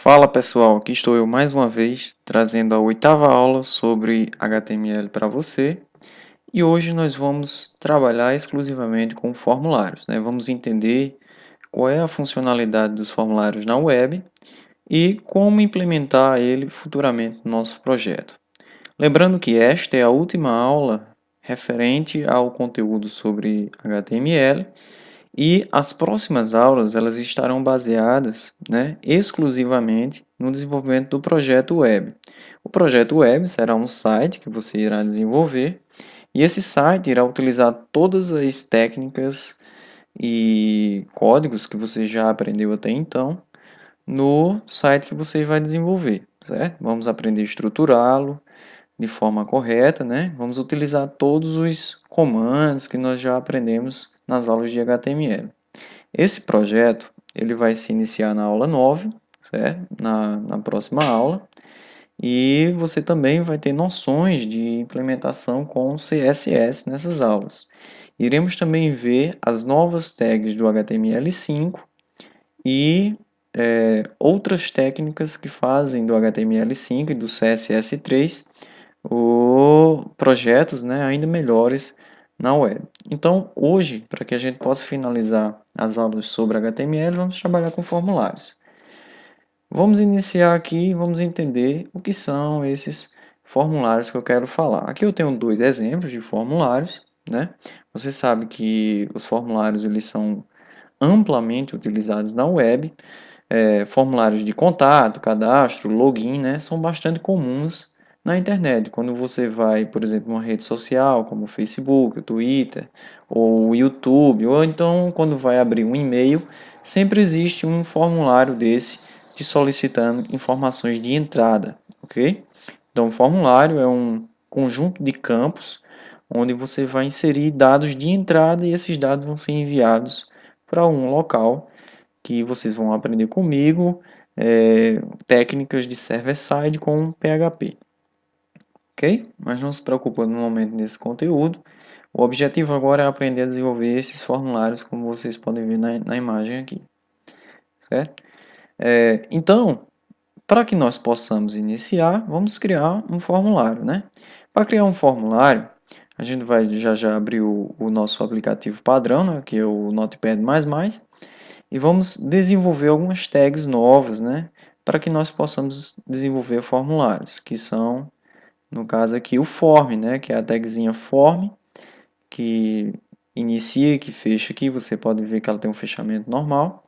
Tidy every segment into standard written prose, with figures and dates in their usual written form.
Fala pessoal, aqui estou eu mais uma vez trazendo a oitava aula sobre HTML para você e hoje nós vamos trabalhar exclusivamente com formulários, né? Vamos entender qual é a funcionalidade dos formulários na web e como implementar ele futuramente no nosso projeto. Lembrando que esta é a última aula referente ao conteúdo sobre HTML e as próximas aulas elas estarão baseadas, né, exclusivamente no desenvolvimento do projeto web. O projeto web será um site que você irá desenvolver e esse site irá utilizar todas as técnicas e códigos que você já aprendeu até então no site que você vai desenvolver, certo? Vamos aprender a estruturá-lo de forma correta, né? Vamos utilizar todos os comandos que nós já aprendemos nas aulas de HTML. Esse projeto ele vai se iniciar na aula 9, certo? Na próxima aula. E você também vai ter noções de implementação com CSS nessas aulas. Iremos também ver as novas tags do HTML5 e outras técnicas que fazem do HTML5 e do CSS3 projetos, né, ainda melhores na web. Então, hoje, para que a gente possa finalizar as aulas sobre HTML, vamos trabalhar com formulários. Vamos iniciar aqui, vamos entender o que são esses formulários que eu quero falar. Aqui eu tenho dois exemplos de formulários, né? Você sabe que os formulários eles são amplamente utilizados na web. Formulários de contato, cadastro, login, né, são bastante comuns na internet. Quando você vai, por exemplo, uma rede social como o Facebook, o Twitter, ou o YouTube, ou então quando vai abrir um e-mail, sempre existe um formulário desse te solicitando informações de entrada, ok? Então, o formulário é um conjunto de campos onde você vai inserir dados de entrada e esses dados vão ser enviados para um local que vocês vão aprender comigo, técnicas de server-side com PHP, ok? Mas não se preocupe no momento desse conteúdo. O objetivo agora é aprender a desenvolver esses formulários, como vocês podem ver na imagem aqui, certo? Então, para que nós possamos iniciar, vamos criar um formulário, né? Para criar um formulário, a gente vai já abrir o nosso aplicativo padrão, né, que é o Notepad++, e vamos desenvolver algumas tags novas, né, para que nós possamos desenvolver formulários, que são, no caso aqui, o form, né, que é a tagzinha form, que inicia e que fecha aqui, você pode ver que ela tem um fechamento normal,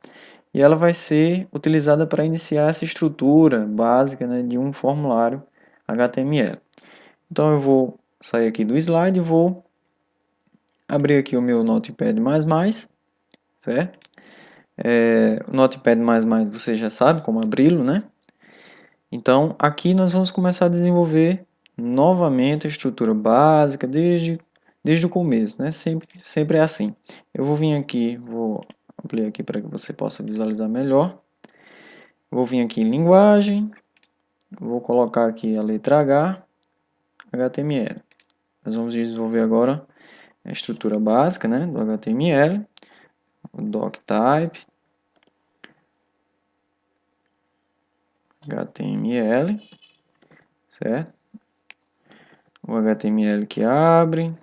e ela vai ser utilizada para iniciar essa estrutura básica, né, de um formulário HTML. Então eu vou sair aqui do slide e vou abrir aqui o meu Notepad++, certo? O Notepad++ você já sabe como abri-lo, né? Então, aqui nós vamos começar a desenvolver novamente a estrutura básica desde o começo, né? Sempre é assim. Eu vou vir aqui, vou ampliar aqui para que você possa visualizar melhor. Vou vir aqui em linguagem, vou colocar aqui a letra H, HTML. Nós vamos desenvolver agora a estrutura básica, né, do HTML, o doctype, HTML, certo? O HTML que abre,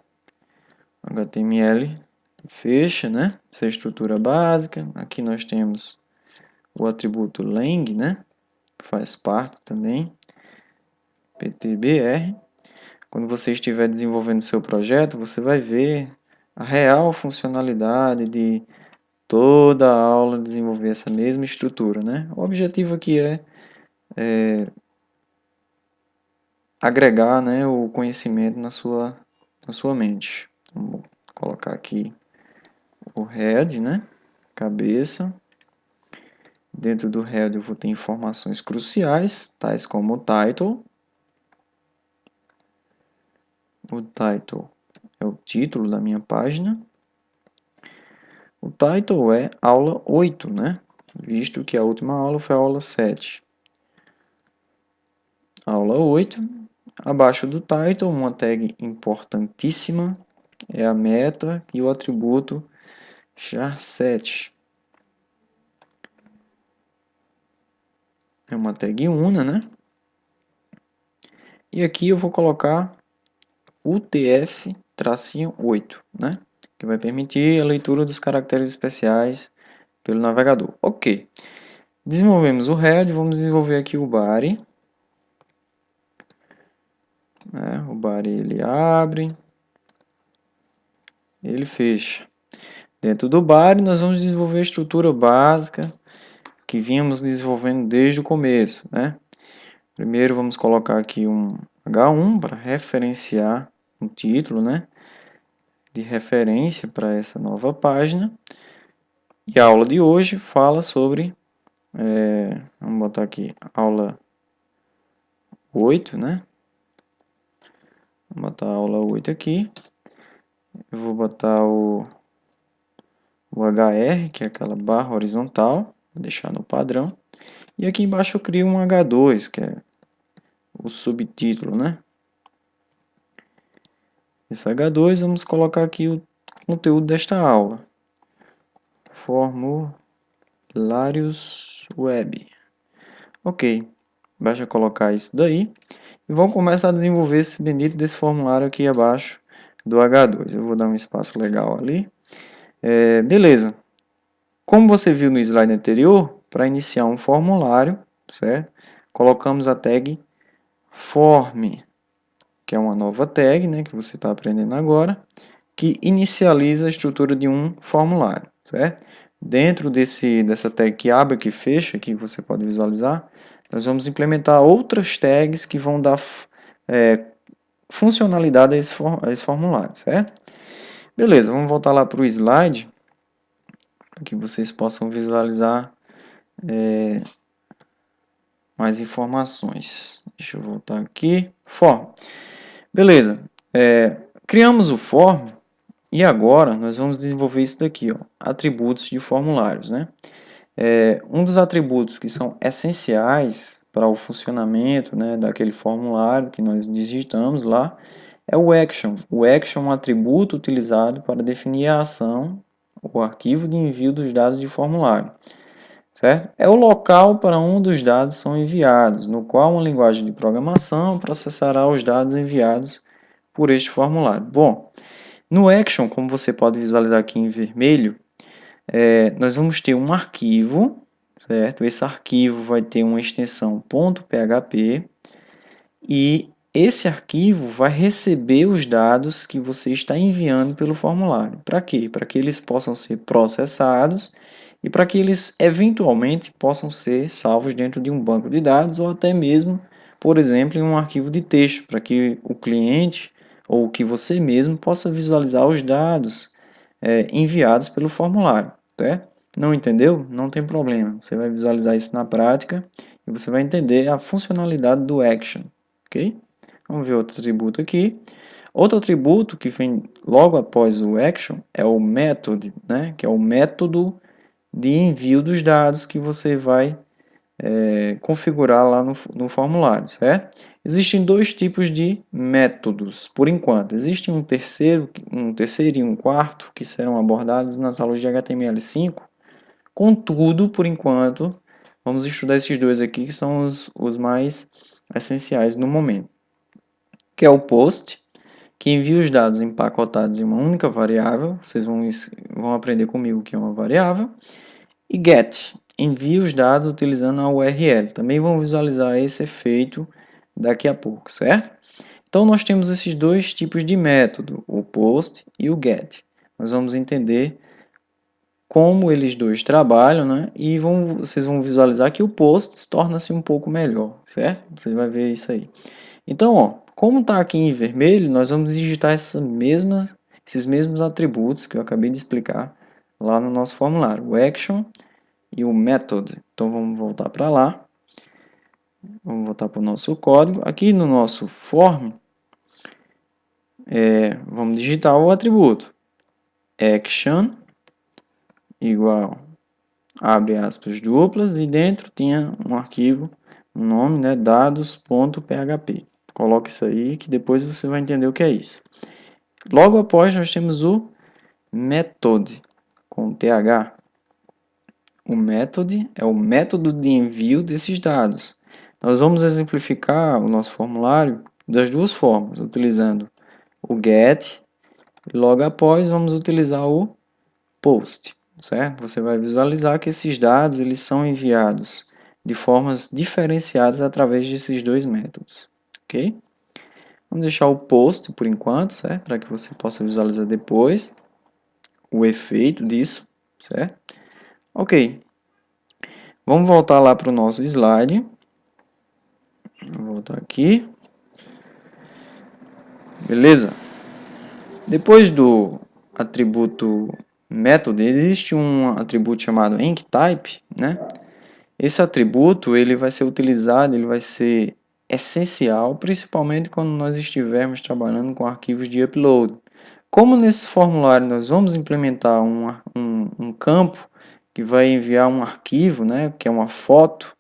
HTML que fecha, né? Essa é a estrutura básica. Aqui nós temos o atributo lang, né? Que faz parte também, PTBR. Quando você estiver desenvolvendo seu projeto, você vai ver a real funcionalidade de toda a aula desenvolver essa mesma estrutura, né? O objetivo aqui é agregar, né, o conhecimento na sua mente. Vamos colocar aqui o head, né, cabeça. Dentro do head eu vou ter informações cruciais, tais como o title. O title é o título da minha página. O title é aula 8, né? Visto que a última aula foi a aula 7. Aula 8. Abaixo do title, uma tag importantíssima é a meta e o atributo char7. é uma tag una, né? E aqui eu vou colocar UTF-8, né? Que vai permitir a leitura dos caracteres especiais pelo navegador. Ok. Desenvolvemos o head, vamos desenvolver aqui o body. O body ele abre, ele fecha. Dentro do body nós vamos desenvolver a estrutura básica que vínhamos desenvolvendo desde o começo, né? Primeiro vamos colocar aqui um H1 para referenciar o título, né? De referência para essa nova página. E a aula de hoje fala sobre, vamos botar aqui, aula 8, né? Vou botar a aula 8 aqui. Eu vou botar o HR, que é aquela barra horizontal, vou deixar no padrão. E aqui embaixo eu crio um H2, que é o subtítulo, né? Esse H2, vamos colocar aqui o conteúdo desta aula. Formulários web. Ok, basta colocar isso daí. E vamos começar a desenvolver esse bendito desse formulário aqui abaixo do H2. Eu vou dar um espaço legal ali. Beleza. Como você viu no slide anterior, para iniciar um formulário, certo? Colocamos a tag form, que é uma nova tag, né, que você está aprendendo agora, que inicializa a estrutura de um formulário, certo? Dentro dessa tag que abre e que fecha, que você pode visualizar, nós vamos implementar outras tags que vão dar funcionalidade a esse formulário, certo? Beleza, vamos voltar lá para o slide, para que vocês possam visualizar mais informações. Deixa eu voltar aqui. Form. Beleza. Criamos o form e agora nós vamos desenvolver isso daqui, ó, atributos de formulários, né? Um dos atributos que são essenciais para o funcionamento, né, daquele formulário que nós digitamos lá é o action. O action é um atributo utilizado para definir a ação, o arquivo de envio dos dados de formulário. Certo? É o local para onde os dados são enviados, no qual uma linguagem de programação processará os dados enviados por este formulário. Bom, no Action, como você pode visualizar aqui em vermelho, nós vamos ter um arquivo, certo? Esse arquivo vai ter uma extensão .php e esse arquivo vai receber os dados que você está enviando pelo formulário. Para quê? Para que eles possam ser processados e para que eles eventualmente possam ser salvos dentro de um banco de dados ou até mesmo, por exemplo, em um arquivo de texto, para que o cliente ou que você mesmo possa visualizar os dados enviados pelo formulário. Tá? Não entendeu? Não tem problema. Você vai visualizar isso na prática e você vai entender a funcionalidade do action. Ok? Vamos ver outro atributo aqui. Outro atributo que vem logo após o action é o method, né? Que é o método de envio dos dados que você vai configurar lá no formulário, certo? Existem dois tipos de métodos, por enquanto. Existe um terceiro e um quarto que serão abordados nas aulas de HTML5. Contudo, por enquanto, vamos estudar esses dois aqui que são os mais essenciais no momento. Que é o post, que envia os dados empacotados em uma única variável. Vocês vão aprender comigo que é uma variável. E get, envia os dados utilizando a URL. Também vamos visualizar esse efeito daqui a pouco, certo? Então, nós temos esses dois tipos de método, o post e o get. Nós vamos entender como eles dois trabalham, né? E vocês vão visualizar que o post torna-se um pouco melhor, certo? Você vai ver isso aí. Então, ó, como está aqui em vermelho, nós vamos digitar esses mesmos atributos que eu acabei de explicar lá no nosso formulário, o action e o method. Então, vamos voltar para lá. Vamos voltar para o nosso código. Aqui no nosso form, vamos digitar o atributo action igual, abre aspas duplas, e dentro tinha um arquivo, um nome, né, dados.php. Coloque isso aí que depois você vai entender o que é isso. Logo após nós temos o method com TH. O method é o método de envio desses dados. Nós vamos exemplificar o nosso formulário das duas formas, utilizando o get e logo após vamos utilizar o post, certo? Você vai visualizar que esses dados eles são enviados de formas diferenciadas através desses dois métodos, ok? Vamos deixar o post por enquanto, certo? Para que você possa visualizar depois o efeito disso, certo? Ok, vamos voltar lá para o nosso slide. Vou voltar aqui. Beleza? Depois do atributo method, existe um atributo chamado enctype, né? Esse atributo ele vai ser utilizado, ele vai ser essencial, principalmente quando nós estivermos trabalhando com arquivos de upload. Como nesse formulário nós vamos implementar um campo que vai enviar um arquivo, né, que é uma foto,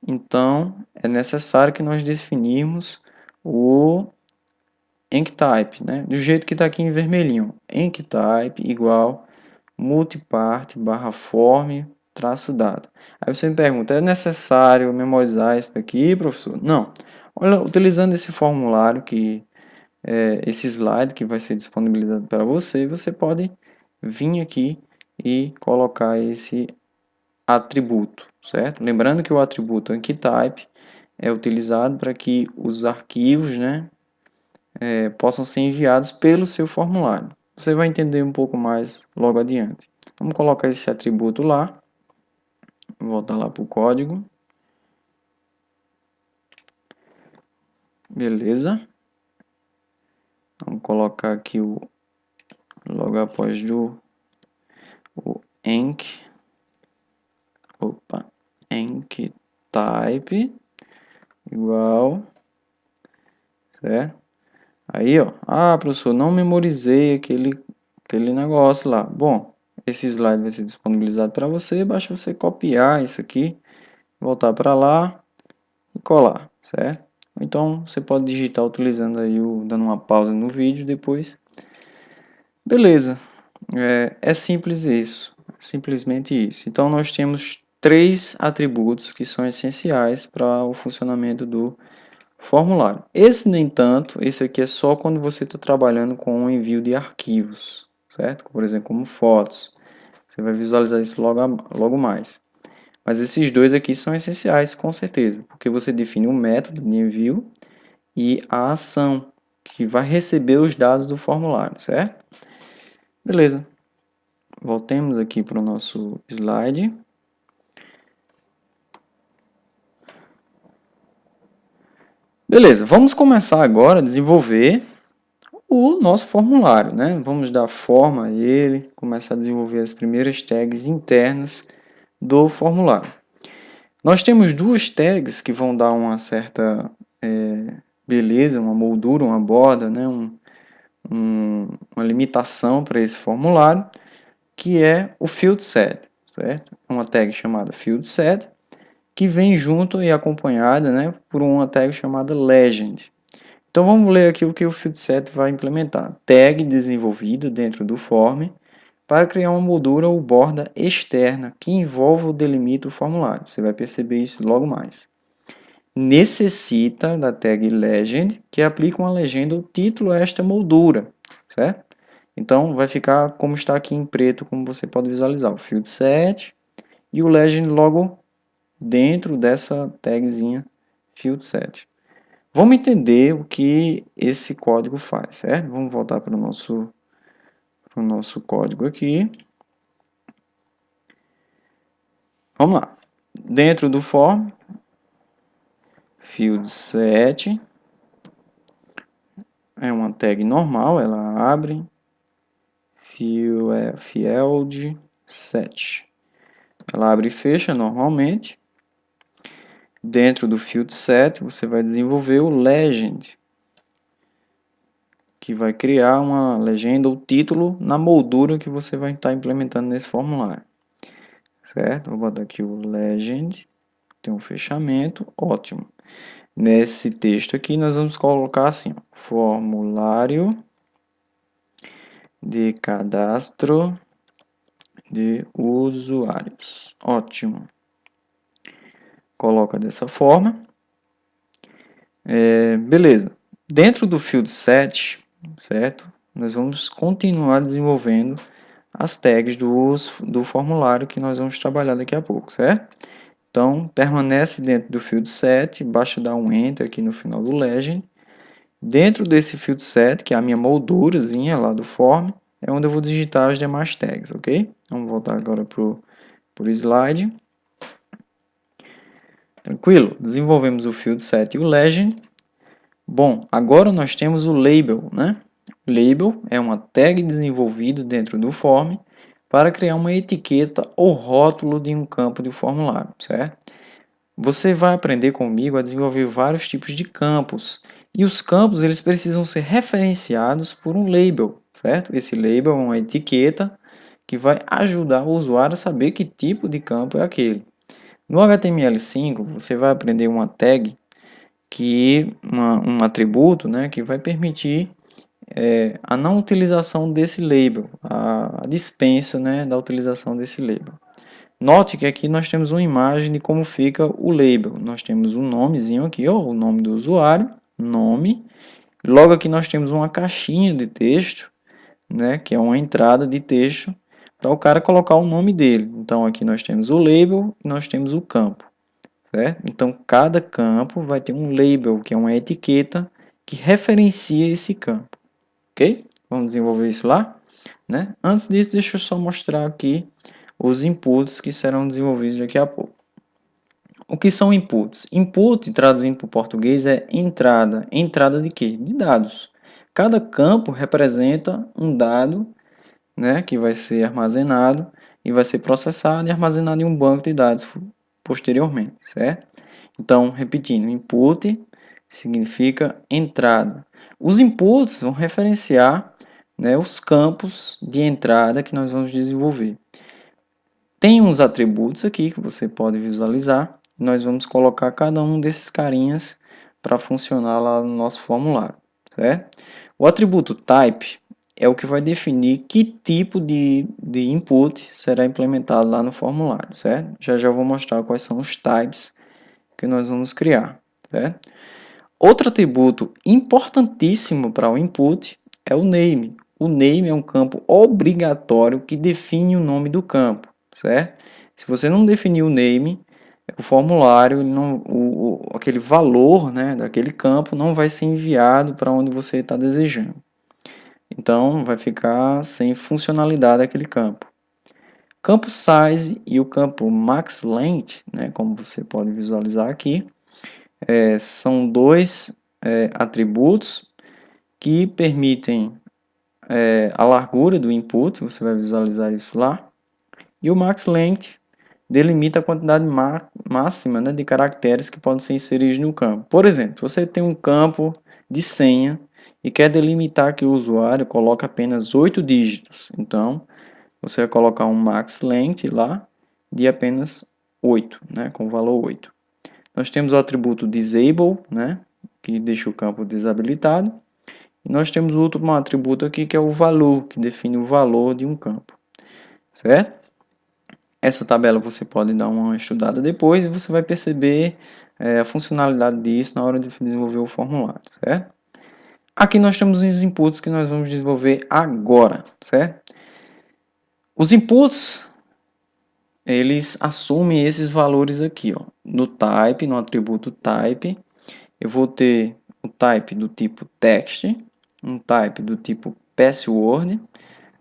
então é necessário que nós definirmos o enctype, né, do jeito que está aqui em vermelhinho. Enctype igual multipart barra form traço dado. Aí você me pergunta, é necessário memorizar isso daqui, professor? Não. Olha, utilizando esse formulário esse slide que vai ser disponibilizado para você, você pode vir aqui e colocar esse atributo, certo? Lembrando que o atributo enctype é utilizado para que os arquivos, né, possam ser enviados pelo seu formulário. Você vai entender um pouco mais logo adiante. Vamos colocar esse atributo lá, voltar lá para o código. Beleza. Vamos colocar aqui logo após o enctype igual, certo? Aí, ó, professor, não memorizei aquele negócio lá. Bom, esse slide vai ser disponibilizado para você, basta você copiar isso aqui, voltar para lá e colar, certo? Então, você pode digitar utilizando aí dando uma pausa no vídeo depois. Beleza, é simples isso, simplesmente isso. Então, nós temos três atributos que são essenciais para o funcionamento do formulário. Esse, nem tanto, esse aqui é só quando você está trabalhando com o envio de arquivos, certo? Por exemplo, como fotos. Você vai visualizar isso logo mais. Mas esses dois aqui são essenciais, com certeza, porque você define o método de envio e a ação que vai receber os dados do formulário, certo? Beleza. Voltemos aqui para o nosso slide. Beleza, vamos começar agora a desenvolver o nosso formulário, né? Vamos dar forma a ele, começar a desenvolver as primeiras tags internas do formulário. Nós temos duas tags que vão dar uma certa beleza, uma moldura, uma borda, né? Uma limitação para esse formulário, que é o field set, certo? Uma tag chamada field set, que vem junto e acompanhada, né, por uma tag chamada legend. Então vamos ler aqui o que o field set vai implementar. Tag desenvolvida dentro do form para criar uma moldura ou borda externa que envolve ou delimita o formulário. Você vai perceber isso logo mais. Necessita da tag legend que aplica uma legenda ou título a esta moldura, certo? Então vai ficar como está aqui em preto, como você pode visualizar, o field set e o legend logo dentro dessa tagzinha field set. Vamos entender o que esse código faz, certo? Vamos voltar para o nosso código aqui. Vamos lá. Dentro do form, field set é uma tag normal, ela abre field set. Ela abre e fecha normalmente. Dentro do field set, você vai desenvolver o legend, que vai criar uma legenda ou título na moldura que você vai estar implementando nesse formulário. Certo? Vou botar aqui o legend, tem um fechamento, ótimo. Nesse texto aqui nós vamos colocar assim, formulário de cadastro de usuários. Ótimo. Coloca dessa forma. Beleza. Dentro do field set, certo? Nós vamos continuar desenvolvendo as tags do formulário que nós vamos trabalhar daqui a pouco, certo? Então, permanece dentro do field set, basta dar um enter aqui no final do legend. Dentro desse field set, que é a minha moldurazinha lá do form, é onde eu vou digitar as demais tags, ok? Vamos voltar agora para o slide. Tranquilo? Desenvolvemos o field set e o legend. Bom, agora nós temos o label, né? Label é uma tag desenvolvida dentro do form para criar uma etiqueta ou rótulo de um campo de formulário, certo? Você vai aprender comigo a desenvolver vários tipos de campos. E os campos eles precisam ser referenciados por um label, certo? Esse label é uma etiqueta que vai ajudar o usuário a saber que tipo de campo é aquele. No HTML5 você vai aprender uma tag, um atributo, né, que vai permitir a não utilização desse label, a dispensa, né, da utilização desse label. Note que aqui nós temos uma imagem de como fica o label. Nós temos um nomezinho aqui, ó, o nome do usuário, nome. Logo aqui nós temos uma caixinha de texto, né, que é uma entrada de texto para o cara colocar o nome dele. Então aqui nós temos o label e nós temos o campo, certo? Então cada campo vai ter um label, que é uma etiqueta que referencia esse campo, ok? Vamos desenvolver isso lá, né? Antes disso, deixa eu só mostrar aqui os inputs que serão desenvolvidos daqui a pouco. O que são inputs? Input, traduzindo para o português, é entrada. Entrada de quê? De dados. Cada campo representa um dado, né, que vai ser armazenado e vai ser processado e armazenado em um banco de dados posteriormente, certo? Então, repetindo, input significa entrada. Os inputs vão referenciar, né, os campos de entrada que nós vamos desenvolver. Tem uns atributos aqui que você pode visualizar. Nós vamos colocar cada um desses carinhas para funcionar lá no nosso formulário, certo? O atributo type é o que vai definir que tipo de input será implementado lá no formulário, certo? Já já vou mostrar quais são os types que nós vamos criar, certo? Outro atributo importantíssimo para o input é o name. O name é um campo obrigatório que define o nome do campo, certo? Se você não definir o name, o formulário, aquele valor, né, daquele campo não vai ser enviado para onde você está desejando. Então, vai ficar sem funcionalidade aquele campo. Campo size e o campo max length, né, como você pode visualizar aqui, são dois atributos que permitem a largura do input, você vai visualizar isso lá, e o max length delimita a quantidade máxima, né, de caracteres que podem ser inseridos no campo. Por exemplo, você tem um campo de senha e quer delimitar que o usuário coloque apenas 8 dígitos, então você vai colocar um max length lá de apenas 8, né, com o valor 8. Nós temos o atributo disable, né, que deixa o campo desabilitado. E nós temos o último atributo aqui, que é o valor, que define o valor de um campo, certo? Essa tabela você pode dar uma estudada depois e você vai perceber a funcionalidade disso na hora de desenvolver o formulário, certo? Aqui nós temos os inputs que nós vamos desenvolver agora, certo? Os inputs, eles assumem esses valores aqui, ó. No type, no atributo type, eu vou ter o type do tipo text, um type do tipo password,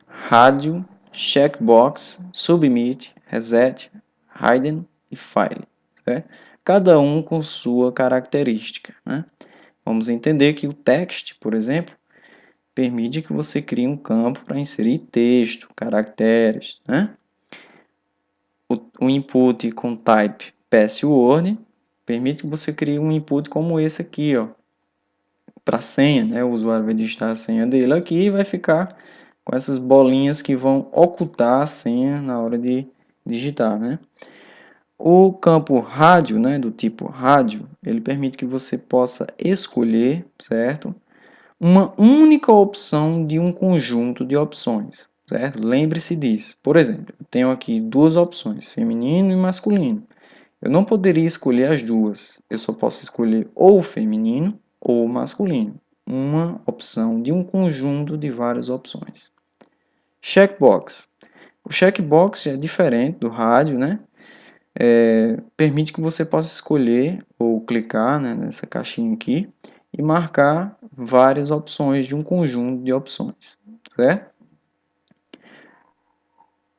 radio, checkbox, submit, reset, hidden e file, certo? Cada um com sua característica, né? Vamos entender que o text, por exemplo, permite que você crie um campo para inserir texto, caracteres, né? O input com type password permite que você crie um input como esse aqui, ó, para senha, né? O usuário vai digitar a senha dele aqui e vai ficar com essas bolinhas que vão ocultar a senha na hora de digitar, né? O campo rádio, né, do tipo rádio, ele permite que você possa escolher, certo? Uma única opção de um conjunto de opções, certo? Lembre-se disso. Por exemplo, eu tenho aqui duas opções, feminino e masculino. Eu não poderia escolher as duas. Eu só posso escolher ou o feminino ou o masculino. Uma opção de um conjunto de várias opções. Checkbox. O checkbox é diferente do rádio, né? Permite que você possa escolher ou clicar, né, nessa caixinha aqui e marcar várias opções de um conjunto de opções, certo?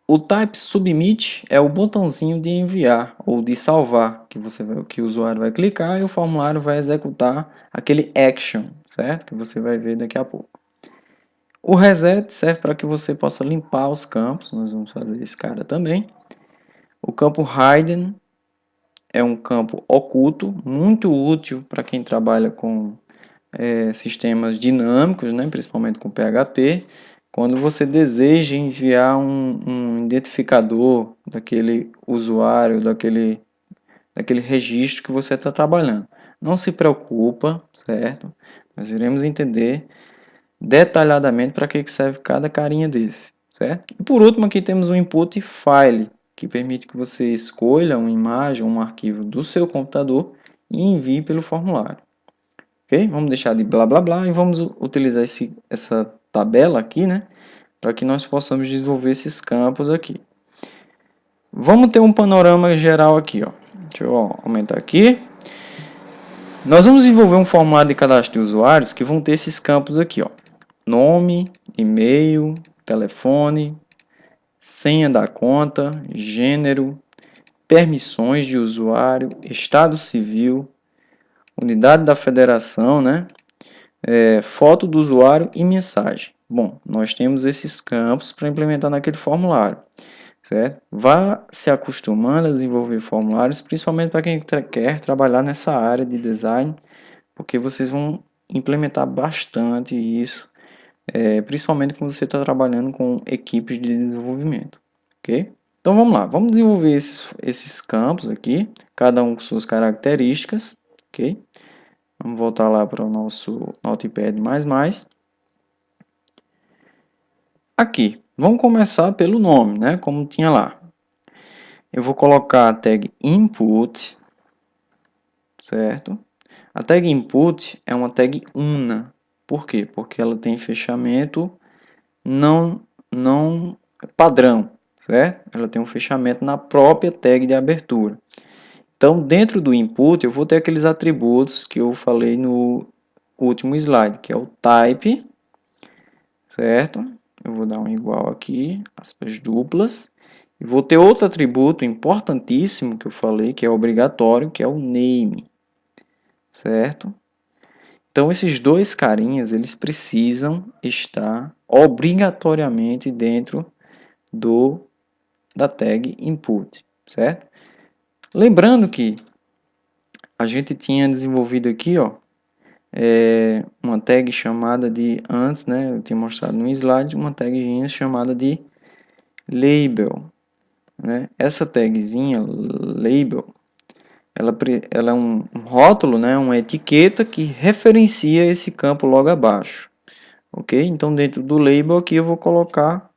O Type Submit é o botãozinho de enviar ou de salvar que o usuário vai clicar e o formulário vai executar aquele action, certo? Que você vai ver daqui a pouco. O Reset serve para que você possa limpar os campos, nós vamos fazer esse cara também. O campo Hidden é um campo oculto, muito útil para quem trabalha com sistemas dinâmicos, né, principalmente com PHP. Quando você deseja enviar um identificador daquele usuário, daquele registro que você está trabalhando. Não se preocupa, certo? Nós iremos entender detalhadamente para que serve cada carinha desse, certo? E por último aqui temos o input file, que permite que você escolha uma imagem ou um arquivo do seu computador e envie pelo formulário. Ok? Vamos deixar de blá blá blá e vamos utilizar essa tabela aqui, né? Para que nós possamos desenvolver esses campos aqui. Vamos ter um panorama geral aqui, ó. Deixa eu aumentar aqui. Nós vamos desenvolver um formulário de cadastro de usuários que vão ter esses campos aqui, ó. Nome, e-mail, telefone, senha da conta, gênero, permissões de usuário, estado civil, unidade da federação, né? Foto do usuário e mensagem. Bom, nós temos esses campos para implementar naquele formulário, certo? Vá se acostumando a desenvolver formulários, principalmente para quem quer trabalhar nessa área de design, porque vocês vão implementar bastante isso, principalmente quando você está trabalhando com equipes de desenvolvimento, ok? Então vamos lá, vamos desenvolver esses campos aqui, cada um com suas características, ok? Vamos voltar lá para o nosso Notepad++. Aqui, vamos começar pelo nome, né? Como tinha lá. Eu vou colocar a tag input, certo? A tag input é uma tag una. Por quê? Porque ela tem fechamento não padrão, certo? Ela tem um fechamento na própria tag de abertura. Então, dentro do input, eu vou ter aqueles atributos que eu falei no último slide, que é o type, certo? Eu vou dar um igual aqui, aspas duplas. E vou ter outro atributo importantíssimo que eu falei, que é obrigatório, que é o name, certo? Então, esses dois carinhas, eles precisam estar obrigatoriamente dentro da tag input, certo? Lembrando que a gente tinha desenvolvido aqui, ó, uma tag chamada de, antes, né, eu tinha mostrado no slide, uma tagzinha chamada de label, né? Essa tagzinha, label, ela é um rótulo, né, uma etiqueta que referencia esse campo logo abaixo, ok? Então, dentro do label aqui eu vou colocar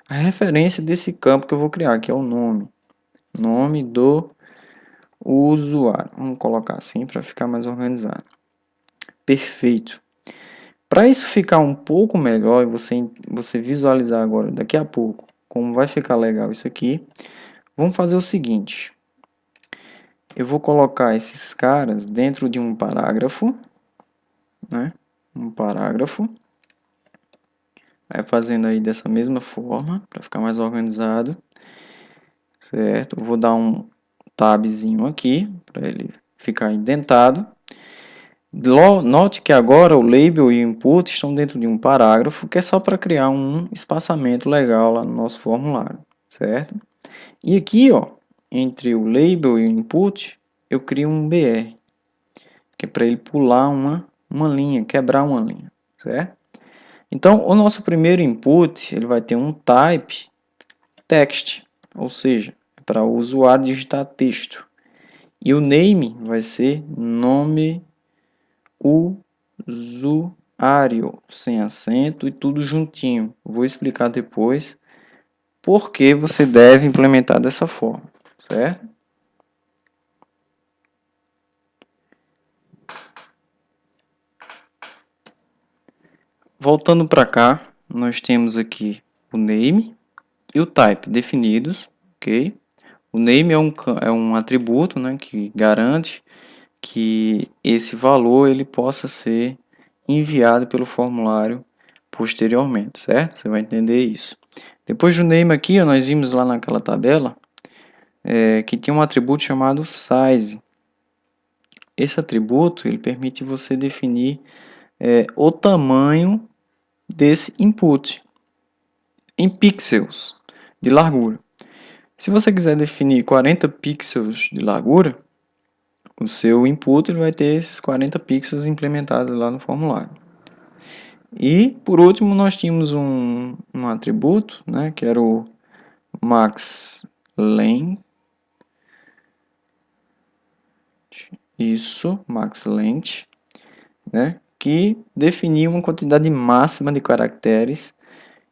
a referência desse campo que eu vou criar, que é o nome do usuário. Vamos colocar assim para ficar mais organizado. Perfeito. Para isso ficar um pouco melhor e você visualizar agora, daqui a pouco, como vai ficar legal isso aqui, vamos fazer o seguinte. Eu vou colocar esses caras dentro de um parágrafo, né? Um parágrafo. Vai fazendo aí dessa mesma forma, para ficar mais organizado. Certo? Eu vou dar um tabzinho aqui, para ele ficar indentado. Note que agora o label e o input estão dentro de um parágrafo, que é só para criar um espaçamento legal lá no nosso formulário, certo? E aqui, ó, entre o label e o input, eu crio um BR, que é para ele pular uma linha, quebrar uma linha, certo? Então, o nosso primeiro input, ele vai ter um type text, ou seja, para o usuário digitar texto. E o name vai ser nome usuário, Ário, sem acento e tudo juntinho. Vou explicar depois por que você deve implementar dessa forma, certo? Voltando para cá, nós temos aqui o name e o type definidos, ok? O name é um atributo, né, que garante que esse valor ele possa ser enviado pelo formulário posteriormente, certo? Você vai entender isso. Depois do name aqui, ó, nós vimos lá naquela tabela que tinha um atributo chamado size. Esse atributo ele permite você definir o tamanho desse input em pixels de largura. Se você quiser definir 40 pixels de largura, o seu input ele vai ter esses 40 pixels implementados lá no formulário. E, por último, nós tínhamos um atributo, né, que era o maxLength. Isso, maxLength, né, que definia uma quantidade máxima de caracteres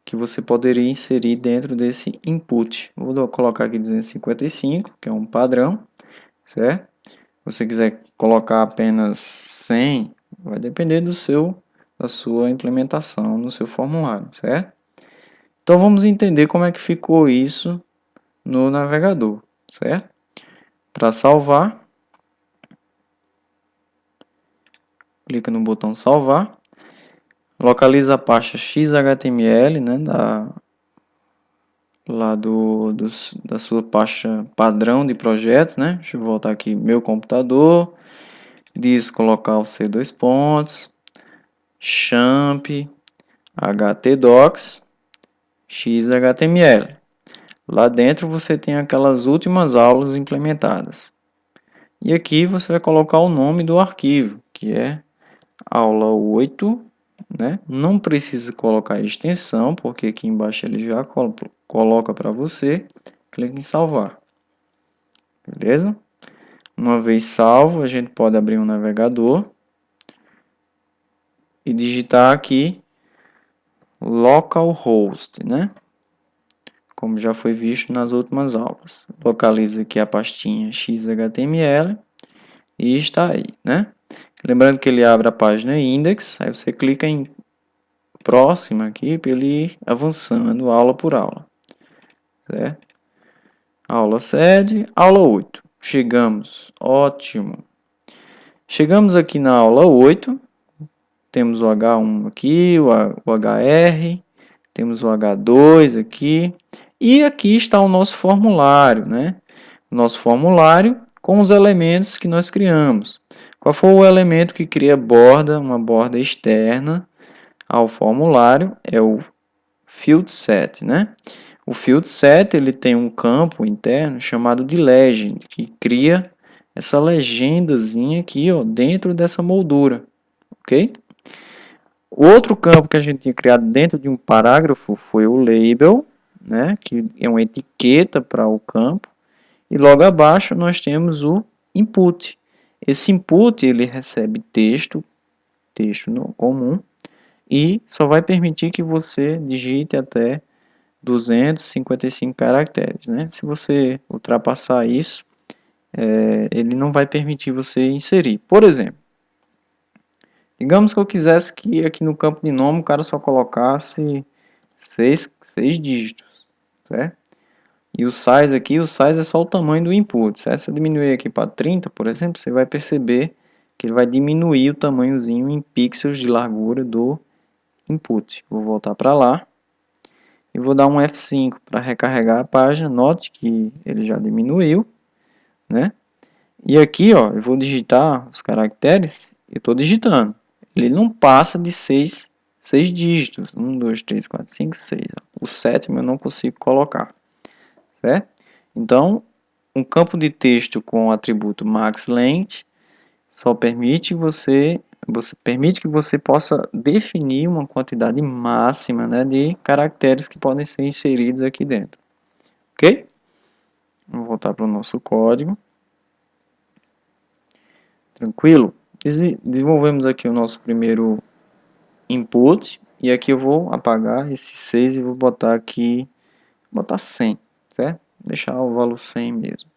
que você poderia inserir dentro desse input. Vou colocar aqui 255, que é um padrão, certo? Se você quiser colocar apenas 100, vai depender da sua implementação no seu formulário, certo? Então vamos entender como é que ficou isso no navegador, certo? Para salvar, clica no botão salvar, localiza a pasta XHTML, né, da sua pasta padrão de projetos, né? Deixa eu voltar aqui, meu computador, diz colocar o C2 pontos, champ, htdocs, xhtml. Lá dentro você tem aquelas últimas aulas implementadas. E aqui você vai colocar o nome do arquivo, que é aula 8, né? Não precisa colocar extensão, porque aqui embaixo ele já coloca para você. Clique em salvar. Beleza? Uma vez salvo, a gente pode abrir um navegador e digitar aqui localhost, né? Como já foi visto nas últimas aulas. Localiza aqui a pastinha XHTML e está aí, né? Lembrando que ele abre a página index, aí você clica em próxima aqui para ele ir avançando aula por aula, certo? Aula 7, aula 8. Chegamos, ótimo. Chegamos aqui na aula 8, temos o H1 aqui, o HR, temos o H2 aqui, e aqui está o nosso formulário, né? Nosso formulário com os elementos que nós criamos. Qual foi o elemento que cria borda, uma borda externa ao formulário? É o field set, né? O field set ele tem um campo interno chamado de legend, que cria essa legendazinha aqui, ó, dentro dessa moldura, ok? O outro campo que a gente tinha criado dentro de um parágrafo foi o label, né, que é uma etiqueta para o campo. E logo abaixo nós temos o input. Esse input ele recebe texto no comum, e só vai permitir que você digite até 255 caracteres, né? Se você ultrapassar isso, ele não vai permitir você inserir. Por exemplo, digamos que eu quisesse que aqui no campo de nome o cara só colocasse seis dígitos, certo? E o size aqui, o size é só o tamanho do input, certo? Se eu diminuir aqui para 30, por exemplo, você vai perceber que ele vai diminuir o tamanhozinho em pixels de largura do input. Vou voltar para lá e vou dar um F5 para recarregar a página. Note que ele já diminuiu, né? E aqui, ó, eu vou digitar os caracteres, eu estou digitando. Ele não passa de seis dígitos. 1, 2, 3, 4, 5, 6. O sétimo eu não consigo colocar, certo? Então, um campo de texto com o atributo maxLength só permite que você possa definir uma quantidade máxima, né, de caracteres que podem ser inseridos aqui dentro. Ok? Vamos voltar para o nosso código. Tranquilo? Desenvolvemos aqui o nosso primeiro input, e aqui eu vou apagar esse 6 e vou botar aqui, vou botar 100, certo? Deixar o valor 100 mesmo.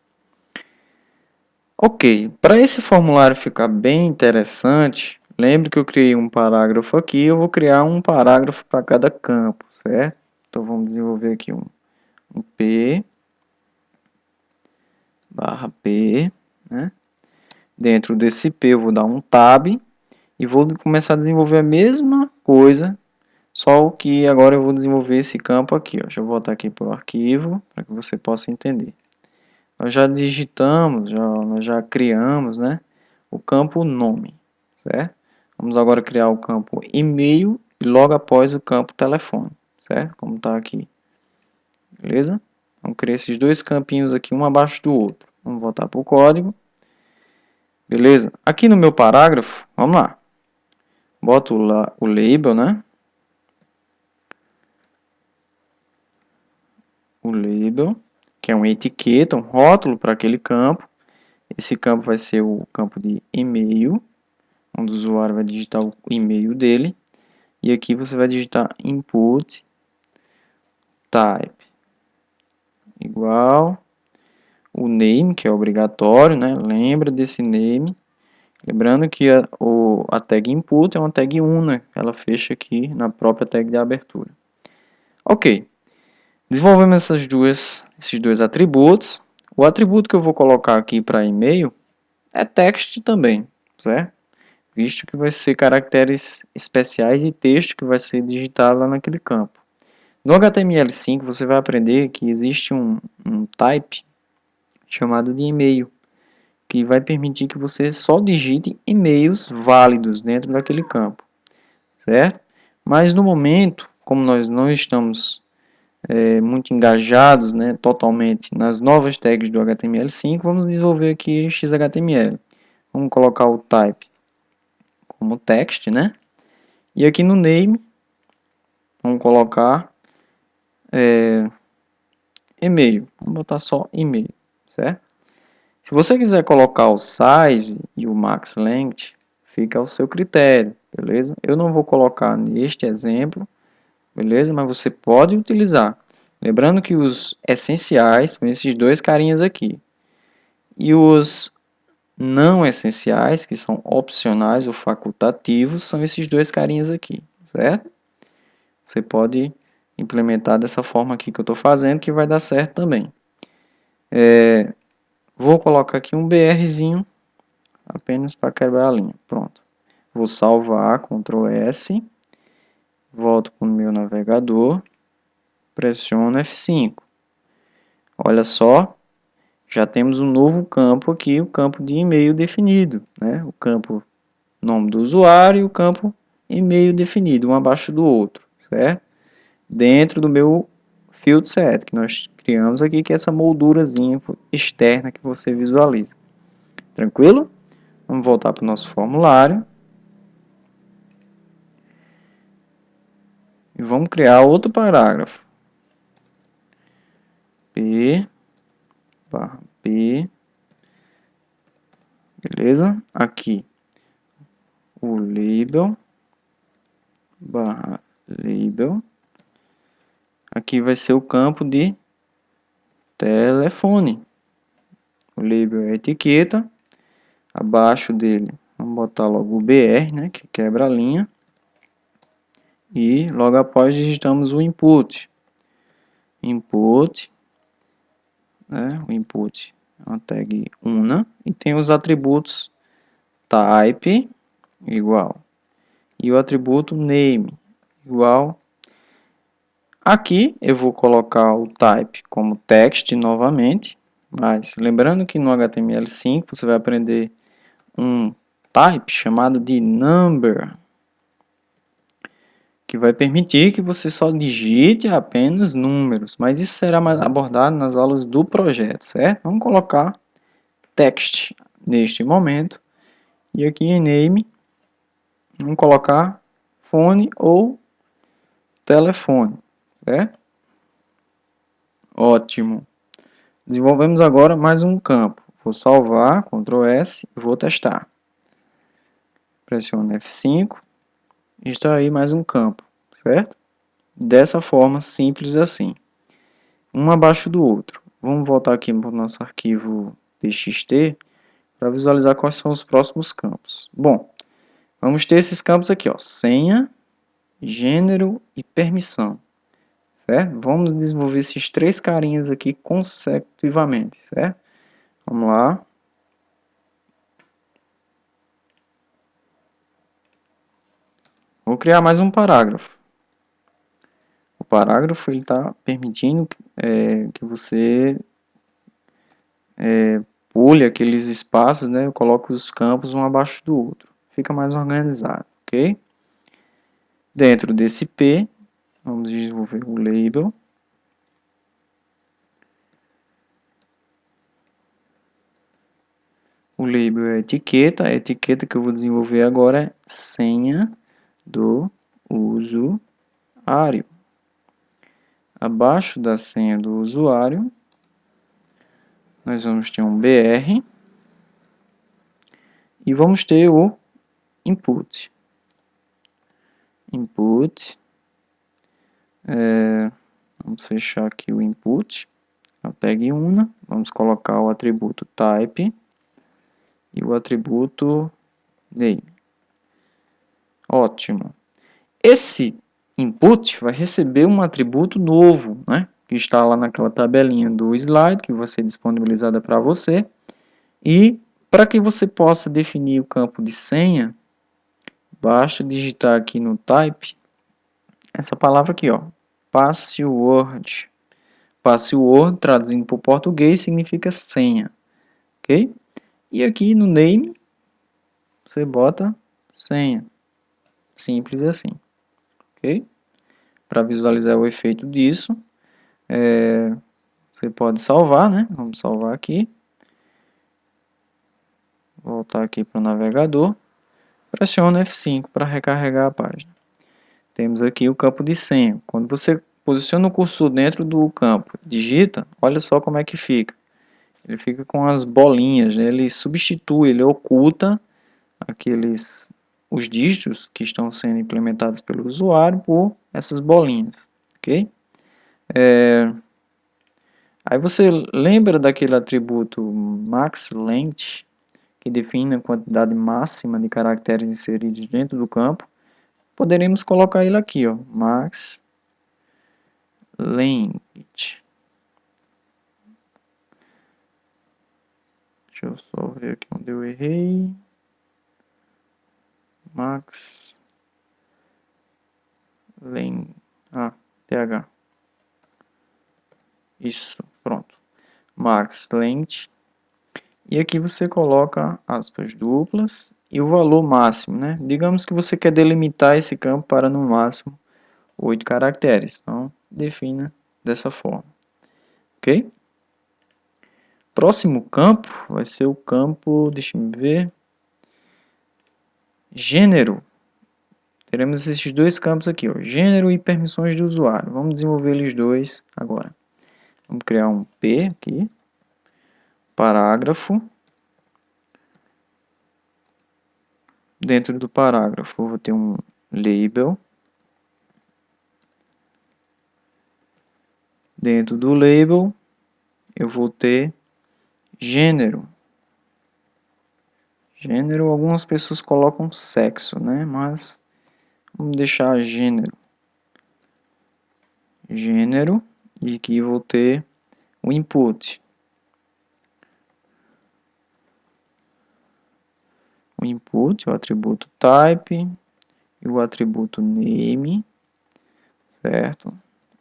Ok, para esse formulário ficar bem interessante, lembre que eu criei um parágrafo aqui, eu vou criar um parágrafo para cada campo, certo? Então vamos desenvolver aqui um P barra P, né? Dentro desse P eu vou dar um tab e vou começar a desenvolver a mesma coisa, só que agora eu vou desenvolver esse campo aqui, ó. Deixa eu voltar aqui para o arquivo para que você possa entender. Nós já digitamos, nós já criamos, né, o campo nome, certo? Vamos agora criar o campo e-mail e logo após o campo telefone, certo? Como está aqui, beleza? Vamos criar esses dois campinhos aqui, um abaixo do outro. Vamos voltar para o código, beleza? Aqui no meu parágrafo, vamos lá. Boto lá o label, né? O label, que é uma etiqueta, um rótulo para aquele campo. Esse campo vai ser o campo de e-mail, onde o usuário vai digitar o e-mail dele. E aqui você vai digitar input type igual o name, que é obrigatório, né? Lembra desse name. Lembrando que a tag input é uma tag una, ela fecha aqui na própria tag de abertura. Ok, desenvolvemos esses dois atributos. O atributo que eu vou colocar aqui para e-mail é text também, certo? Visto que vai ser caracteres especiais e texto que vai ser digitado lá naquele campo. No HTML5 você vai aprender que existe um type chamado de e-mail, que vai permitir que você só digite e-mails válidos dentro daquele campo, certo? Mas no momento, como nós não estamos muito engajados, né, totalmente nas novas tags do HTML5, vamos desenvolver aqui XHTML. Vamos colocar o type como text, né? E aqui no name, vamos colocar e-mail. Vamos botar só e-mail, certo? Se você quiser colocar o size e o max length, fica ao seu critério, beleza? Eu não vou colocar neste exemplo, beleza? Mas você pode utilizar. Lembrando que os essenciais são esses dois carinhas aqui. E os não essenciais, que são opcionais ou facultativos, são esses dois carinhas aqui, certo? Você pode implementar dessa forma aqui que eu estou fazendo, que vai dar certo também. Vou colocar aqui um BRzinho, apenas para quebrar a linha. Pronto. Vou salvar, Ctrl S, volto para o meu navegador, pressiono F5. Olha só, já temos um novo campo aqui, o campo de e-mail definido, né? O campo nome do usuário e o campo e-mail definido, um abaixo do outro, certo? Dentro do meu field set, que nós criamos aqui, que é essa moldurazinha externa que você visualiza. Tranquilo? Vamos voltar para o nosso formulário. E vamos criar outro parágrafo. P barra P. Beleza? Aqui o label barra label. Aqui vai ser o campo de telefone. O label é a etiqueta. Abaixo dele, vamos botar logo o BR, né, que quebra a linha. E logo após digitamos o input. Input, né, o input é uma tag una. E tem os atributos type igual. E o atributo name igual. Aqui eu vou colocar o type como text novamente. Mas lembrando que no HTML5 você vai aprender um type chamado de number, que vai permitir que você só digite apenas números, mas isso será abordado nas aulas do projeto, certo? Vamos colocar text neste momento, e aqui em name, vamos colocar fone ou telefone, certo? Ótimo. Desenvolvemos agora mais um campo. Vou salvar, Ctrl S, e vou testar. Pressiono F5, está aí mais um campo, certo? Dessa forma, simples assim, um abaixo do outro. Vamos voltar aqui para o nosso arquivo txt para visualizar quais são os próximos campos. Bom, vamos ter esses campos aqui, ó, senha, gênero e permissão, certo? Vamos desenvolver esses três carinhas aqui consecutivamente, certo? Vamos lá. Vou criar mais um parágrafo. O parágrafo está permitindo que você pule aqueles espaços, né? Eu coloco os campos um abaixo do outro. Fica mais organizado, ok? Dentro desse P, vamos desenvolver o label. O label é etiqueta. A etiqueta que eu vou desenvolver agora é senha do usuário. Abaixo da senha do usuário, nós vamos ter um BR e vamos ter o input. Input, vamos fechar aqui o input, a tag una, vamos colocar o atributo type e o atributo name. Ótimo. Esse input vai receber um atributo novo, né? Que está lá naquela tabelinha do slide que vai ser disponibilizada para você. E para que você possa definir o campo de senha, basta digitar aqui no type essa palavra aqui, ó, password. Password, traduzindo para o português, significa senha, ok? E aqui no name, você bota senha, simples assim, ok? Para visualizar o efeito disso, você pode salvar, né? Vamos salvar aqui. Voltar aqui para o navegador. Pressiona F5 para recarregar a página. Temos aqui o campo de senha. Quando você posiciona o cursor dentro do campo, digita, olha só como é que fica. Ele fica com as bolinhas, né? Ele substitui, ele oculta os dígitos que estão sendo implementados pelo usuário por essas bolinhas, ok? Aí você lembra daquele atributo maxLength, que define a quantidade máxima de caracteres inseridos dentro do campo? Poderemos colocar ele aqui, ó, maxLength. Deixa eu só ver aqui onde eu errei. TH. Isso, pronto. maxLength. E aqui você coloca aspas duplas e o valor máximo, né? Digamos que você quer delimitar esse campo para no máximo 8 caracteres. Então, defina dessa forma. Ok? Próximo campo vai ser o campo, deixa eu ver, gênero. Teremos esses dois campos aqui, ó, gênero e permissões do usuário. Vamos desenvolver eles dois agora. Vamos criar um P aqui, parágrafo. Dentro do parágrafo eu vou ter um label. Dentro do label eu vou ter gênero. Gênero, algumas pessoas colocam sexo, né? Mas vamos deixar gênero. Gênero, e aqui eu vou ter o input. O input, o atributo type e o atributo name, certo?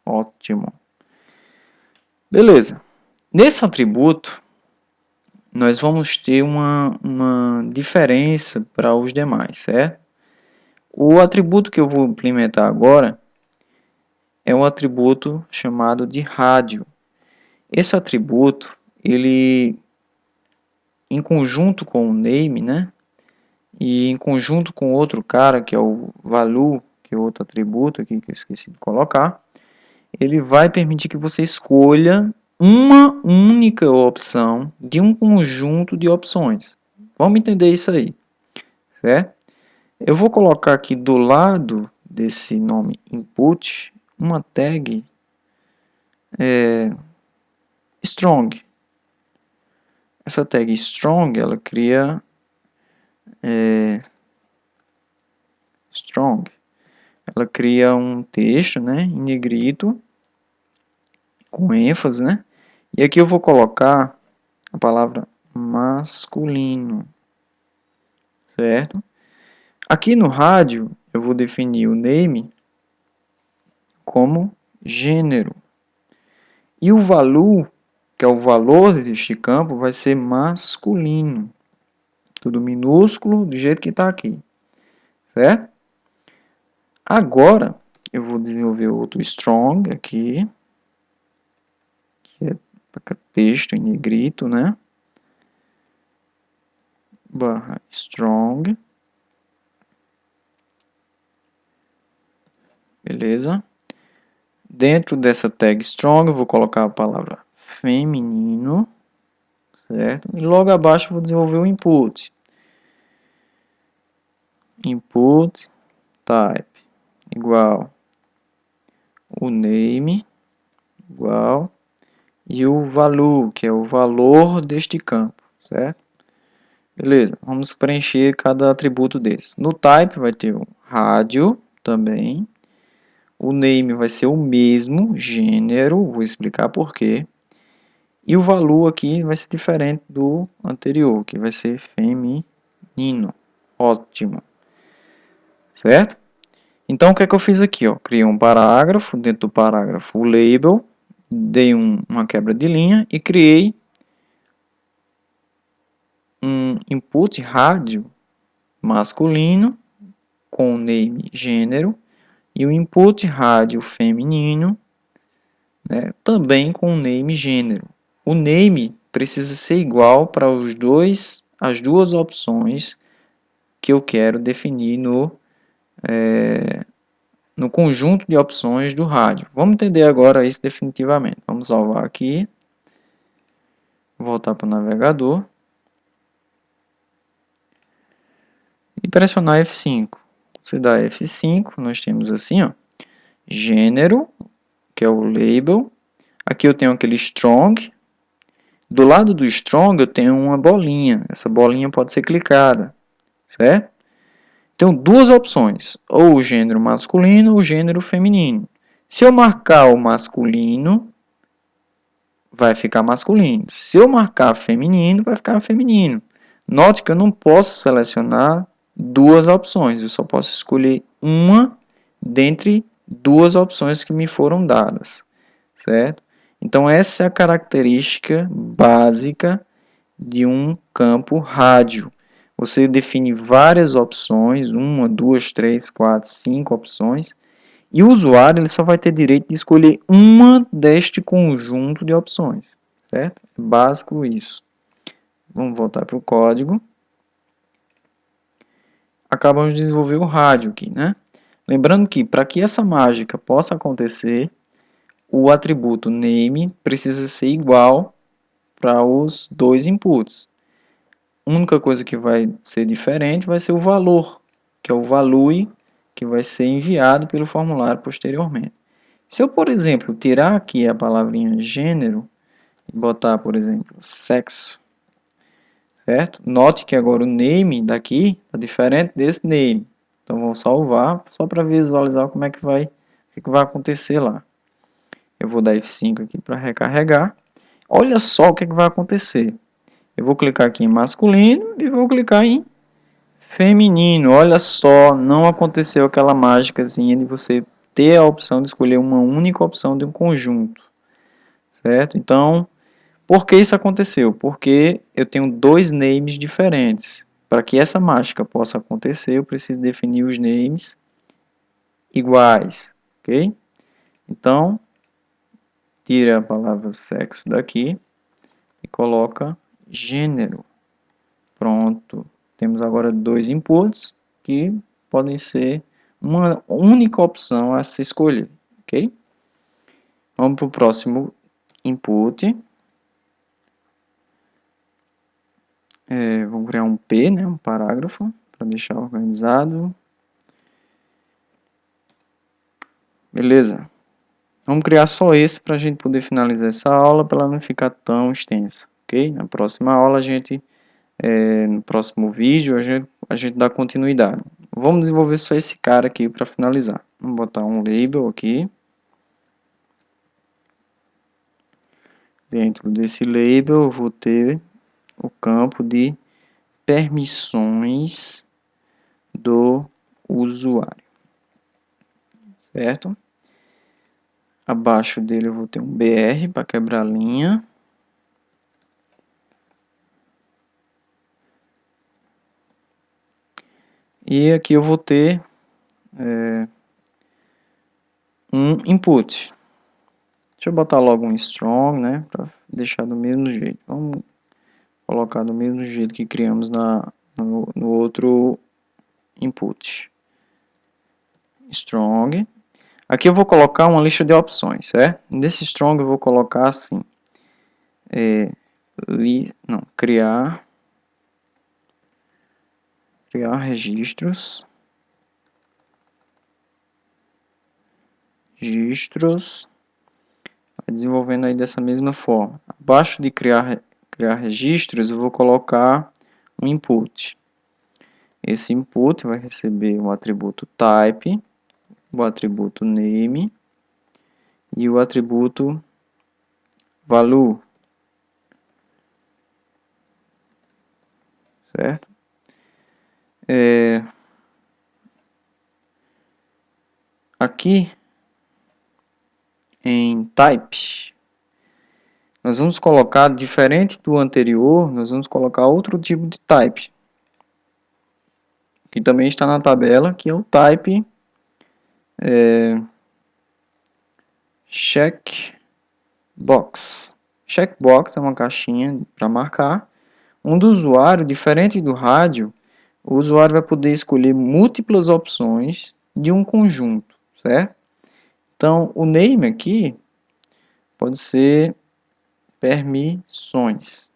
Ótimo. Beleza. Nesse atributo, nós vamos ter uma diferença para os demais, certo? O atributo que eu vou implementar agora é um atributo chamado de rádio. Esse atributo, ele, em conjunto com o name, né? E em conjunto com outro cara, que é o value, que é outro atributo aqui que eu esqueci de colocar, ele vai permitir que você escolha uma única opção de um conjunto de opções. Vamos entender isso aí, certo? Eu vou colocar aqui do lado desse nome input uma tag strong. Essa tag strong, ela cria ela cria um texto, né, em negrito, com ênfase, né? E aqui eu vou colocar a palavra masculino, certo? Aqui no rádio eu vou definir o name como gênero. E o valor, que é o valor deste campo, vai ser masculino. Tudo minúsculo, do jeito que está aqui, certo? Agora eu vou desenvolver outro strong aqui, que é texto em negrito, né? Barra strong. Beleza? Dentro dessa tag strong eu vou colocar a palavra feminino, certo? E logo abaixo eu vou desenvolver o input. Input type igual o name igual e o value, que é o valor deste campo, certo? Beleza, vamos preencher cada atributo desse. No type vai ter o rádio também. O name vai ser o mesmo, gênero, vou explicar por quê. E o valor aqui vai ser diferente do anterior, que vai ser feminino. Ótimo. Certo? Então, o que é que eu fiz aqui? Ó? Criei um parágrafo, dentro do parágrafo o label, dei uma quebra de linha e criei um input rádio masculino com o name gênero e o input rádio feminino, né, também com o name gênero. O name precisa ser igual para as duas opções que eu quero definir no conjunto de opções do rádio. Vamos entender agora isso definitivamente. Vamos salvar aqui, voltar para o navegador e pressionar F5. Se dá F5, nós temos assim, ó, gênero, que é o label. Aqui eu tenho aquele strong. Do lado do strong eu tenho uma bolinha. Essa bolinha pode ser clicada, certo? Tenho duas opções, ou o gênero masculino ou o gênero feminino. Se eu marcar o masculino, vai ficar masculino. Se eu marcar feminino, vai ficar feminino. Note que eu não posso selecionar duas opções, eu só posso escolher uma dentre duas opções que me foram dadas, certo? Então essa é a característica básica de um campo rádio. Você define várias opções, uma, duas, três, quatro, cinco opções, e o usuário ele só vai ter direito de escolher uma deste conjunto de opções, certo? É básico isso. Vamos voltar para o código. Acabamos de desenvolver o rádio aqui, né? Lembrando que para que essa mágica possa acontecer, o atributo name precisa ser igual para os dois inputs. A única coisa que vai ser diferente vai ser o valor, que é o value que vai ser enviado pelo formulário posteriormente. Se eu, por exemplo, tirar aqui a palavrinha gênero e botar, por exemplo, sexo, certo? Note que agora o name daqui está diferente desse name. Então, vou salvar só para visualizar como é que vai, o que vai acontecer lá. Eu vou dar F5 aqui para recarregar. Olha só o que vai acontecer. Eu vou clicar aqui em masculino e vou clicar em feminino. Olha só, não aconteceu aquela mágicazinha de você ter a opção de escolher uma única opção de um conjunto, certo? Então, por que isso aconteceu? Porque eu tenho dois names diferentes. Para que essa mágica possa acontecer, eu preciso definir os names iguais, ok? Então, tira a palavra sexo daqui e coloca gênero. Pronto. Temos agora dois inputs que podem ser uma única opção a se escolher, ok? Vamos para o próximo input. Vamos criar um P, né, um parágrafo. para deixar organizado. Beleza. Vamos criar só esse para a gente poder finalizar essa aula, para ela não ficar tão extensa, ok? Na próxima aula, no próximo vídeo, a gente dá continuidade. Vamos desenvolver só esse cara aqui para finalizar. Vamos botar um label aqui. Dentro desse label, eu vou ter o campo de permissões do usuário, certo? Abaixo dele eu vou ter um BR para quebrar a linha. E aqui eu vou ter um input. Deixa eu botar logo um strong, né, para deixar do mesmo jeito. Vamos colocar do mesmo jeito que criamos no outro input. Strong. Aqui eu vou colocar uma lista de opções, certo? Nesse strong eu vou colocar assim, criar registros, vai desenvolvendo aí dessa mesma forma. Abaixo de criar registros eu vou colocar um input. Esse input vai receber o atributo type, o atributo name e o atributo value, certo? Aqui em type, nós vamos colocar, diferente do anterior, nós vamos colocar outro tipo de type, que também está na tabela, que é o type checkbox. Checkbox é uma caixinha para marcar, onde o usuário, diferente do rádio, o usuário vai poder escolher múltiplas opções de um conjunto, certo? Então, o name aqui pode ser permissões,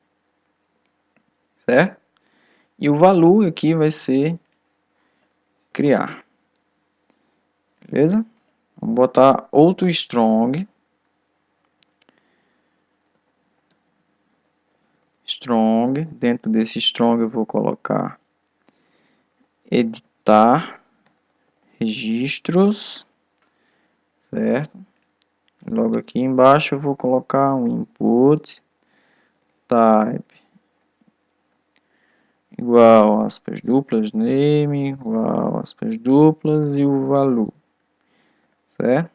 certo? E o value aqui vai ser criar, beleza? Vamos botar outro strong. Dentro desse strong eu vou colocar editar registros, certo? Logo aqui embaixo eu vou colocar um input type igual aspas duplas name igual aspas duplas e o value, certo?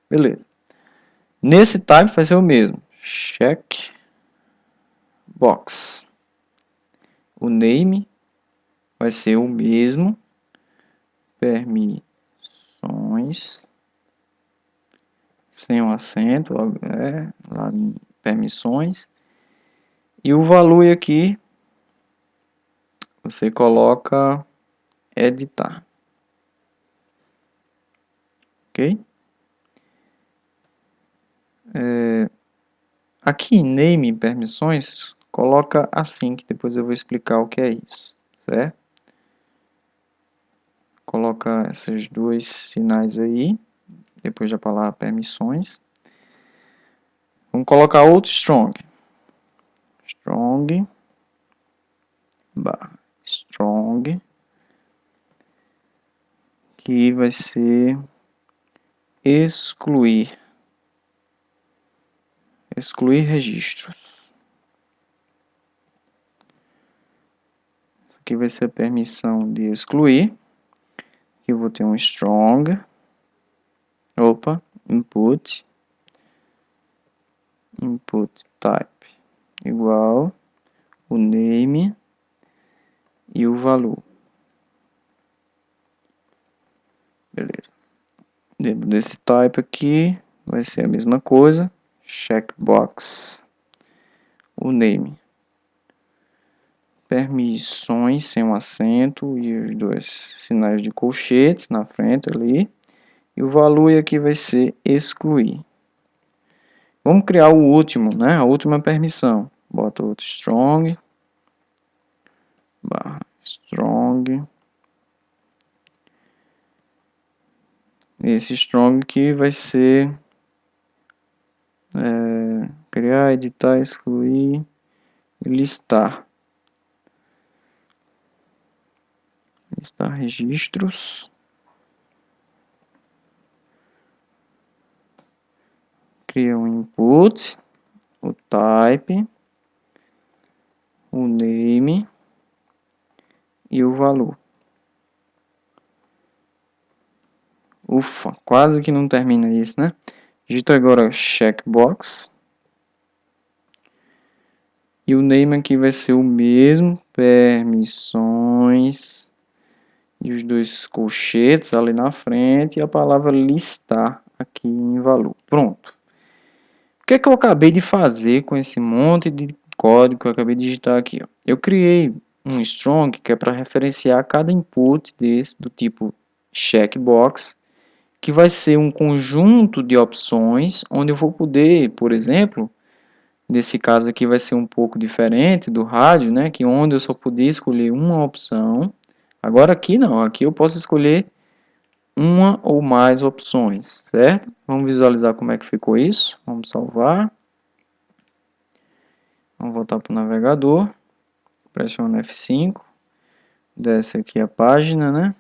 Beleza. Nesse type vai ser o mesmo, checkbox. O name vai ser o mesmo, permissões, sem um acento, lá em permissões. E o value aqui, você coloca editar. Ok? Aqui em name e permissões, coloca assim, que depois eu vou explicar o que é isso, certo? Coloca esses dois sinais aí, depois da palavra permissões. Vamos colocar outro strong. Strong, que vai ser excluir registros. Isso aqui vai ser a permissão de excluir. Aqui eu vou ter um strong, input type igual o name e o value. Beleza. Dentro desse type aqui vai ser a mesma coisa, checkbox, o name, permissões sem um acento e os dois sinais de colchetes na frente ali, e o value aqui vai ser excluir. Vamos criar o último, né? A última permissão. Bota outro strong, Esse strong que vai ser criar, editar, excluir e listar. Listar registros. Cria um input, o type, o name e o valor. Ufa, quase que não termina isso, né? Digito agora checkbox. E o name aqui vai ser o mesmo, permissões, e os dois colchetes ali na frente, e a palavra listar aqui em valor. Pronto. O que é que eu acabei de fazer com esse monte de código que eu acabei de digitar aqui? Ó? Eu criei um strong que é para referenciar cada input desse do tipo checkbox, que vai ser um conjunto de opções, onde eu vou poder, por exemplo, nesse caso aqui vai ser um pouco diferente do rádio, né? Que onde eu só podia escolher uma opção. Agora aqui não, aqui eu posso escolher uma ou mais opções, certo? Vamos visualizar como é que ficou isso. Vamos salvar. Vamos voltar para o navegador. Pressiona F5. Desce aqui a página, né?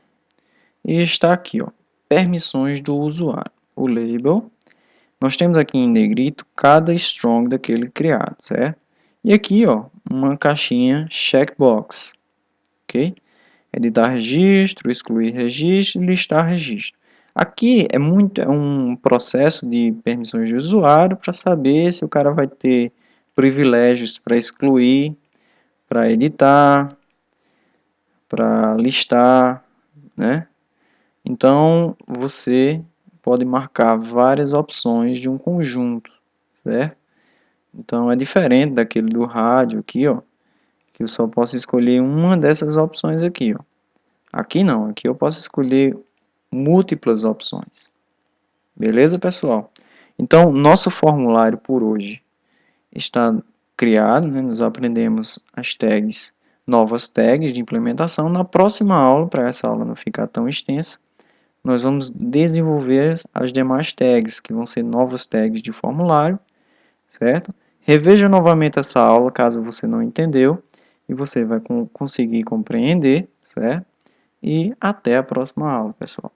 E está aqui, ó. Permissões do usuário. O label. Nós temos aqui em negrito cada strong daquele criado, certo? E aqui, ó, uma caixinha checkbox, ok? Editar registro, excluir registro e listar registro. Aqui é um processo de permissões de usuário para saber se o cara vai ter privilégios para excluir, para editar, para listar, né? Então, você pode marcar várias opções de um conjunto, certo? Então, é diferente daquele do rádio aqui, ó, que eu só posso escolher uma dessas opções aqui, ó. Aqui não, aqui eu posso escolher múltiplas opções. Beleza, pessoal? Então, nosso formulário por hoje está criado, né? Nós aprendemos as tags, novas tags de implementação. Na próxima aula, para essa aula não ficar tão extensa, nós vamos desenvolver as demais tags, que vão ser novas tags de formulário, certo? Reveja novamente essa aula, caso você não entendeu, e você vai conseguir compreender, certo? E até a próxima aula, pessoal.